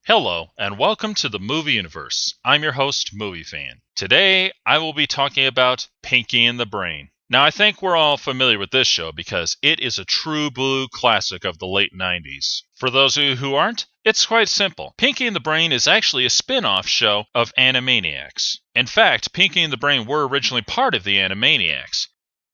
Hello, and welcome to the Movie Universe. I'm your host, Movie Fan. Today, I will be talking about Pinky and the Brain. Now, I think we're all familiar with this show because it is a true blue classic of the late 90s. For those of you who aren't, it's quite simple. Pinky and the Brain is actually a spin-off show of Animaniacs. In fact, Pinky and the Brain were originally part of the Animaniacs.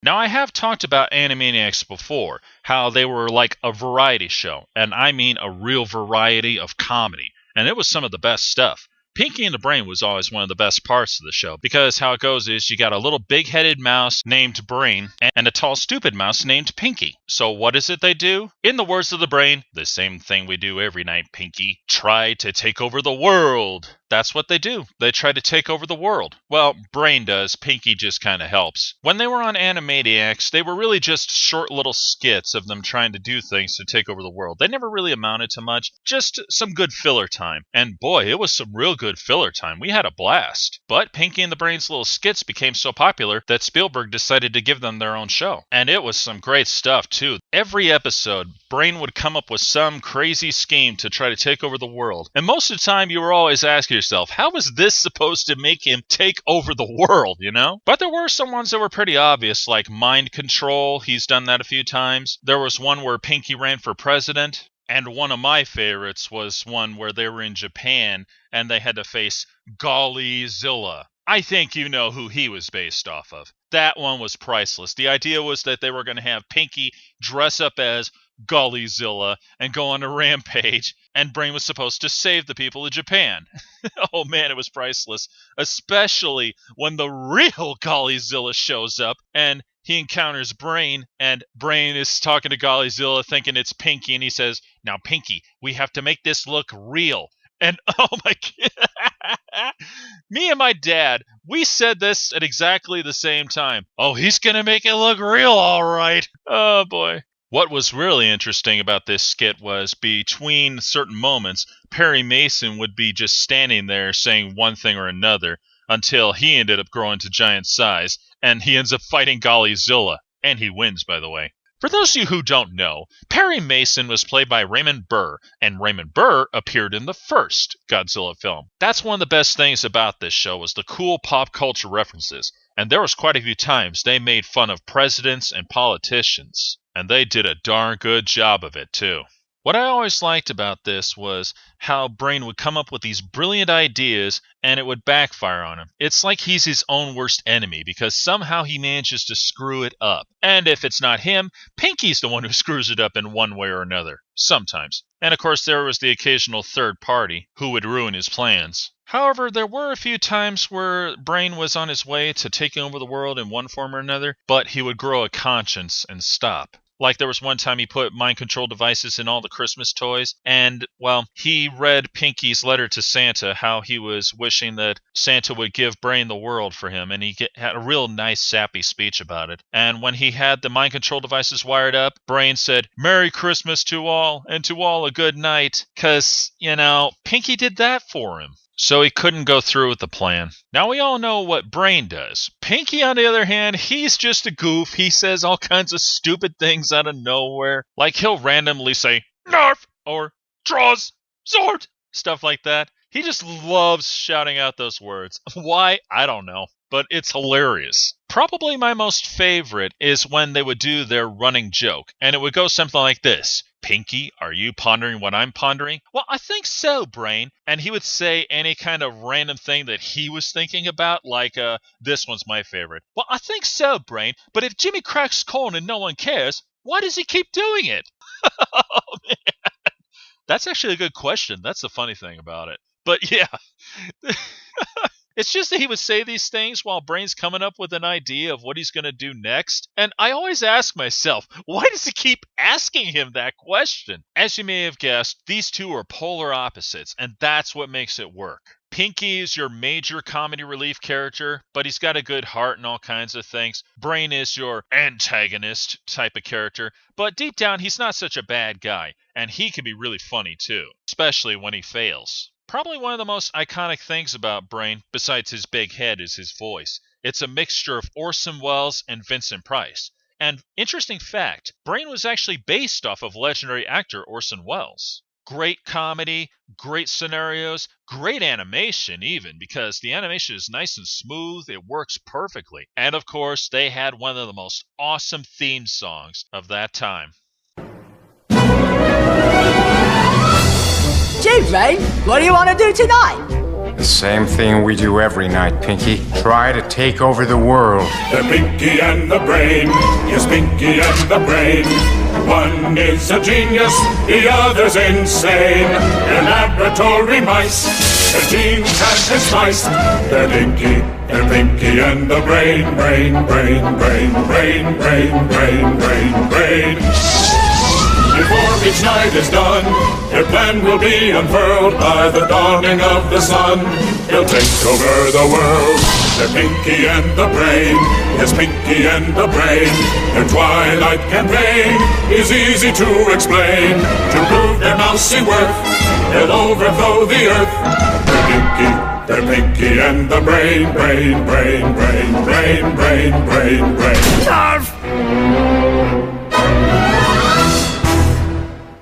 Now, I have talked about Animaniacs before, how they were like a variety show, and I mean a real variety of comedy. And it was some of the best stuff. Pinky and the Brain was always one of the best parts of the show because how it goes is you got a little big-headed mouse named Brain and a tall stupid mouse named Pinky. So what is it they do? In the words of the Brain, the same thing we do every night, Pinky. Try to take over the world. That's what they do. They try to take over the world. Well, Brain does. Pinky just kind of helps. When they were on Animaniacs, they were really just short little skits of them trying to do things to take over the world. They never really amounted to much. Just some good filler time. And boy, it was some real good filler time. We had a blast. But Pinky and the Brain's little skits became so popular that Spielberg decided to give them their own show. And it was some great stuff, too. Every episode, Brain would come up with some crazy scheme to try to take over the world. And most of the time, you were always asking yourself, how is this supposed to make him take over the world, you know? But there were some ones that were pretty obvious, like mind control. He's done that a few times. There was one where Pinky ran for president. And one of my favorites was one where they were in Japan and they had to face Gollyzilla. I think you know who he was based off of. That one was priceless. The idea was that they were going to have Pinky dress up as Gollyzilla and go on a rampage, and Brain was supposed to save the people of Japan. Oh man, it was priceless. Especially when the real Gollyzilla shows up and he encounters Brain, and Brain is talking to Gollyzilla thinking it's Pinky, and he says, "Now Pinky, we have to make this look real." And oh my God, me and my dad, we said this at exactly the same time. Oh, he's going to make it look real, all right. Oh boy. What was really interesting about this skit was between certain moments, Perry Mason would be just standing there saying one thing or another until he ended up growing to giant size, and he ends up fighting Gollyzilla. And he wins, by the way. For those of you who don't know, Perry Mason was played by Raymond Burr, and Raymond Burr appeared in the first Godzilla film. That's one of the best things about this show was the cool pop culture references, and there was quite a few times they made fun of presidents and politicians, and they did a darn good job of it too. What I always liked about this was how Brain would come up with these brilliant ideas and it would backfire on him. It's like he's his own worst enemy because somehow he manages to screw it up. And if it's not him, Pinky's the one who screws it up in one way or another. Sometimes. And of course there was the occasional third party who would ruin his plans. However, there were a few times where Brain was on his way to taking over the world in one form or another, but he would grow a conscience and stop. Like there was one time he put mind control devices in all the Christmas toys, and, well, he read Pinky's letter to Santa, how he was wishing that Santa would give Brain the world for him, and he had a real nice sappy speech about it. And when he had the mind control devices wired up, Brain said, "Merry Christmas to all, and to all a good night," because, you know, Pinky did that for him. So he couldn't go through with the plan. Now we all know what Brain does. Pinky, on the other hand, he's just a goof. He says all kinds of stupid things out of nowhere. Like he'll randomly say, "Nerf," or "Draws," "Sword," stuff like that. He just loves shouting out those words. Why? I don't know. But it's hilarious. Probably my most favorite is when they would do their running joke. And it would go something like this. "Pinky, are you pondering what I'm pondering?" "Well, I think so, Brain." And he would say any kind of random thing that he was thinking about, like this one's my favorite. "Well, I think so, Brain, but if Jimmy cracks corn and no one cares, why does he keep doing it?" Oh, man. That's actually a good question. That's the funny thing about it. But yeah. It's just that he would say these things while Brain's coming up with an idea of what he's going to do next. And I always ask myself, why does he keep asking him that question? As you may have guessed, these two are polar opposites, and that's what makes it work. Pinky is your major comedy relief character, but he's got a good heart and all kinds of things. Brain is your antagonist type of character, but deep down, he's not such a bad guy, and he can be really funny too, especially when he fails. Probably one of the most iconic things about Brain, besides his big head, is his voice. It's a mixture of Orson Welles and Vincent Price. And interesting fact, Brain was actually based off of legendary actor Orson Welles. Great comedy, great scenarios, great animation even, because the animation is nice and smooth, it works perfectly. And of course, they had one of the most awesome theme songs of that time. Gee, Brain, what do you want to do tonight? The same thing we do every night, Pinky. Try to take over the world. The Pinky and the Brain. Yes, Pinky and the Brain. One is a genius, the other's insane. They're laboratory mice. Their genes have been spiced. They're Pinky and the Brain. Brain, brain, brain, brain, brain, brain, brain, brain. Before each night is done, their plan will be unfurled by the dawning of the sun. They'll take over the world. They're Pinky and the Brain. Yes, Pinky and the Brain. Their twilight campaign is easy to explain. To prove their mousy worth, they'll overthrow the earth. They're Pinky and the Brain. Brain, brain, brain, brain, brain, brain, brain.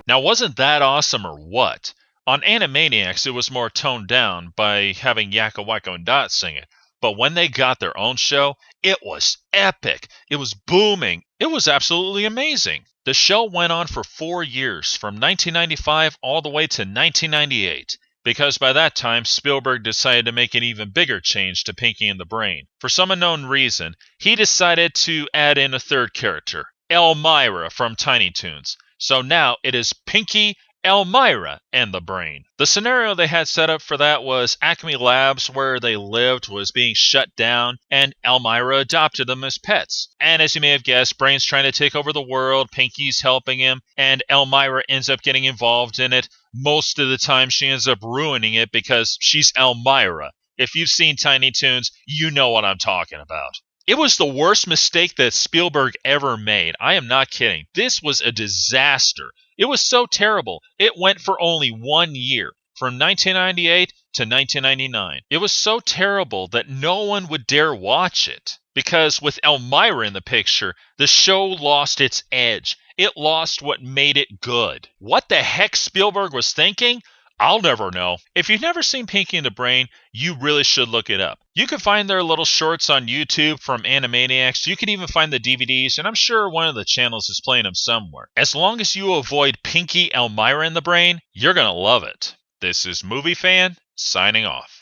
Now, wasn't that awesome or what? On Animaniacs, it was more toned down by having Yakko, Wakko, and Dot sing it. But when they got their own show, it was epic. It was booming. It was absolutely amazing. The show went on for 4 years, from 1995 all the way to 1998. Because by that time, Spielberg decided to make an even bigger change to Pinky and the Brain. For some unknown reason, he decided to add in a third character, Elmyra from Tiny Toons. So now it is Pinky, Elmyra, and the Brain. The scenario they had set up for that was Acme Labs, where they lived, was being shut down, and Elmyra adopted them as pets. And as you may have guessed, Brain's trying to take over the world, Pinky's helping him, and Elmyra ends up getting involved in it. Most of the time, she ends up ruining it because she's Elmyra. If you've seen Tiny Toons, you know what I'm talking about. It was the worst mistake that Spielberg ever made. I am not kidding. This was a disaster. It was so terrible. It went for only 1 year, from 1998 to 1999. It was so terrible that no one would dare watch it. Because with Elmyra in the picture, the show lost its edge. It lost what made it good. What the heck Spielberg was thinking? I'll never know. If you've never seen Pinky and the Brain, you really should look it up. You can find their little shorts on YouTube from Animaniacs. You can even find the DVDs, and I'm sure one of the channels is playing them somewhere. As long as you avoid Pinky, Elmyra, and the Brain, you're going to love it. This is Movie Fan, signing off.